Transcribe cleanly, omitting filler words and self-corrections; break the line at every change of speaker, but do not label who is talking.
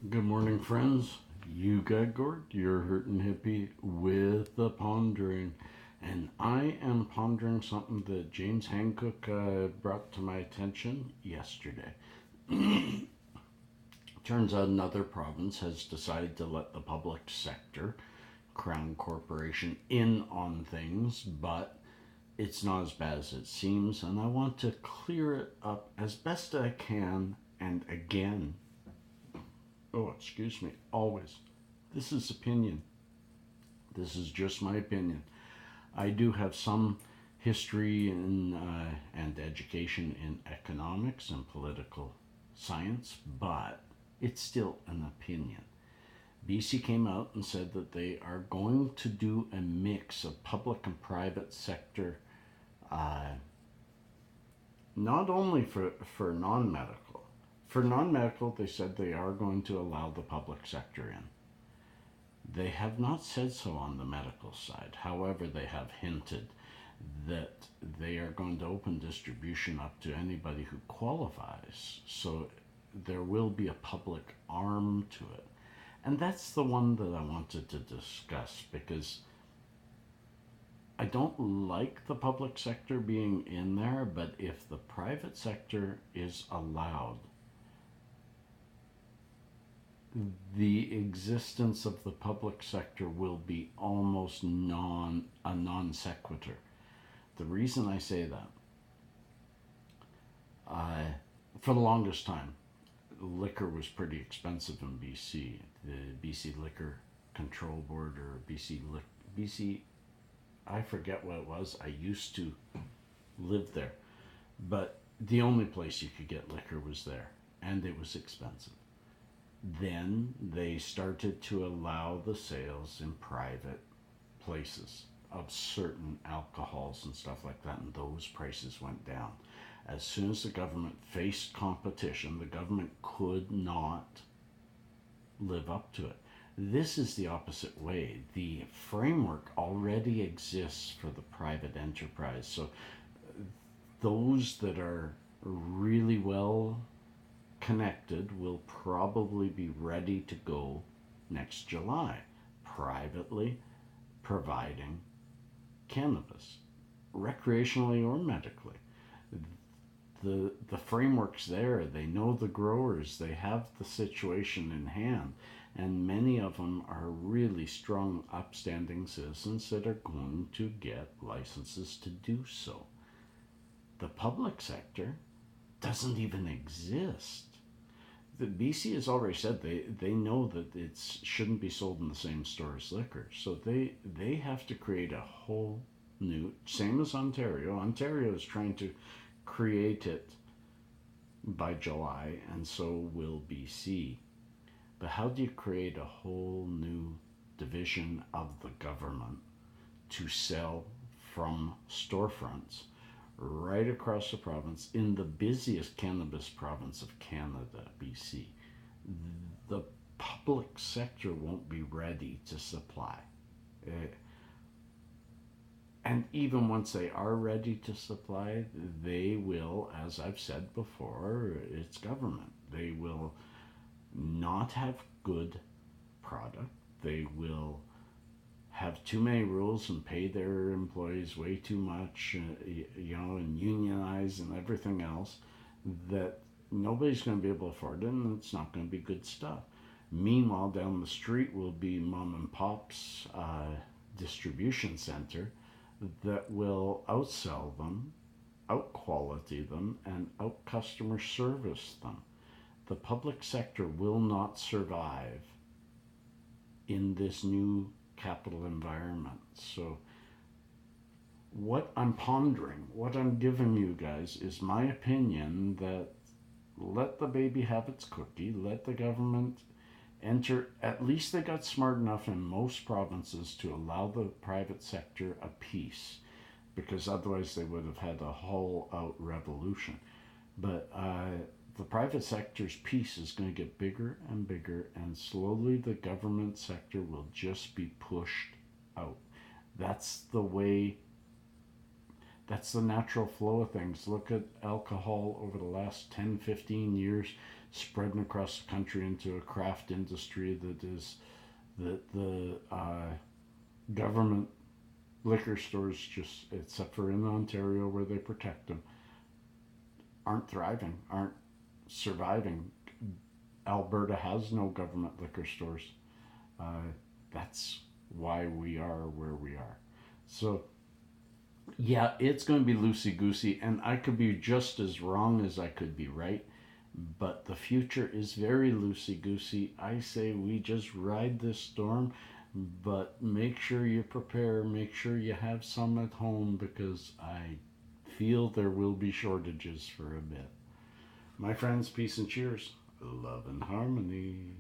Good morning, friends. You got Gord, your hurtin' hippie with the pondering. And I am pondering something that James Hancock brought to my attention yesterday. Turns out another province has decided to let the public sector, Crown Corporation, in on things, but it's not as bad as it seems, and I want to clear it up as best I can. And again, oh, excuse me, always. This is opinion. This is just my opinion. I do have some history and education in economics and political science, but it's still an opinion. BC came out and said that they are going to do a mix of public and private sector, uh, not only for non medical. For non medical, they said they are going to allow the public sector in. They have not said so on the medical side. However, they have hinted that they are going to open distribution up to anybody who qualifies. So there will be a public arm to it. And that's the one that I wanted to discuss because I don't like the public sector being in there, but if the private sector is allowed, the existence of the public sector will be almost non sequitur. The reason I say that, uh, for the longest time, liquor was pretty expensive in BC. The BC Liquor Control Board or BC, I forget what it was. I used to live there, but the only place you could get liquor was there, and it was expensive. Then they started to allow the sales in private places of certain alcohols and stuff like that, and those prices went down. As soon as the government faced competition, the government could not live up to it. This is the opposite way. The framework already exists for the private enterprise. So those that are really well connected will probably be ready to go next July, privately providing cannabis, recreationally or medically. The framework's there. They know the growers. They have the situation in hand, and many of them are really strong, upstanding citizens that are going to get licenses to do so. The public sector doesn't even exist. The BC has already said they know that it shouldn't be sold in the same store as liquor. So they have to create a whole new, same as Ontario. Ontario is trying to create it by July, and so will BC. But how do you create a whole new division of the government to sell from storefronts right across the province in the busiest cannabis province of Canada, BC? The public sector won't be ready to supply. Uh, and even once they are ready to supply, they will, as I've said before, it's government. They will not have good product. They will have too many rules and pay their employees way too much, and unionize and everything else, that nobody's going to be able to afford it, and it's not going to be good stuff. Meanwhile, down the street will be mom and pop's distribution center that will outsell them, out quality them, and out customer service them. The public sector will not survive in this new capital environment. So what I'm pondering, what I'm giving you guys is my opinion that let the baby have its cookie, let the government enter. At least they got smart enough in most provinces to allow the private sector a piece, because otherwise they would have had a whole out revolution. But the private sector's piece is going to get bigger and bigger, and slowly the government sector will just be pushed out. That's the way, that's the natural flow of things. Look at alcohol over the last 10, 15 years. spreading across the country into a craft industry that the government liquor stores, just except for in Ontario where they protect them, aren't thriving, aren't surviving. Alberta has no government liquor stores. Uh, that's why we are where we are. So yeah, it's going to be loosey goosey, and I could be just as wrong as I could be right. But the future is very loosey goosey. I say we just ride this storm, but make sure you prepare, make sure you have some at home, because I feel there will be shortages for a bit. My friends, peace and cheers. Love and harmony.